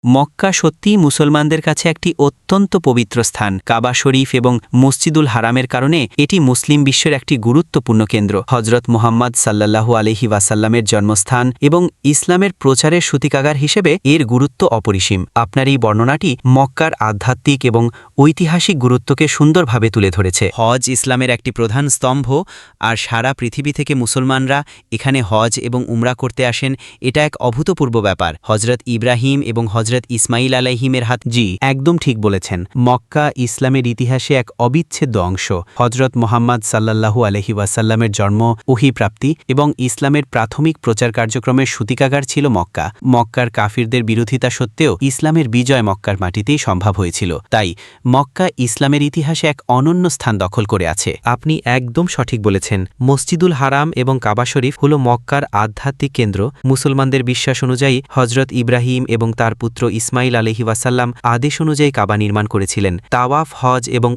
মক্কা সত্যিই মুসলমানদের কাছে একটি অত্যন্ত পবিত্র স্থান। কাবা শরীফ এবং মসজিদুল হারামের কারণে এটি মুসলিম বিশ্বের একটি গুরুত্বপূর্ণ কেন্দ্র। হজরত মুহাম্মদ সাল্লাল্লাহু আলাইহি ওয়াসাল্লামের জন্মস্থান এবং ইসলামের প্রচারের সূতিকাগার হিসেবে এর গুরুত্ব অপরিসীম। আপনার এই বর্ণনাটি মক্কার আধ্যাত্মিক এবং ঐতিহাসিক গুরুত্বকে সুন্দরভাবে তুলে ধরেছে। হজ ইসলামের একটি প্রধান স্তম্ভ, আর সারা পৃথিবী থেকে মুসলমানরা এখানে হজ এবং উমরা করতে আসেন। এটা এক অভূতপূর্ব ব্যাপার। হজরত ইব্রাহিম এবং হজরত ইসমাইল আলাইহিমের হাত। জি, একদম ঠিক বলেছেন। মক্কা ইসলামের ইতিহাসে এক অবিচ্ছেদ্য অংশ। হজরত মোহাম্মদ সাল্লাল্লাহু আলাইহি ওয়াসাল্লামের জন্ম, ওহী প্রাপ্তি এবং ইসলামের প্রাথমিক প্রচার কার্যক্রমের সূতিকাগার ছিল মক্কা। মক্কার কাফিরদের বিরোধিতা সত্ত্বেও ইসলামের বিজয় মক্কার মাটিতেই সম্ভব হয়েছিল। তাই মক্কা ইসলামের ইতিহাসে এক অনন্য স্থান দখল করে আছে। আপনি একদম সঠিক বলেছেন। মসজিদুল হারাম এবং কাবা শরীফ হল মক্কার আধ্যাত্মিক কেন্দ্র। মুসলমানদের বিশ্বাস অনুযায়ী হজরত ইব্রাহিম এবং তার পুত্র ইসমাইল আলাইহি ওয়াসাল্লাম আদেশ অনুযায়ী কাবা নির্মাণ করেছিলেন। তাওয়াফ, হজ এবং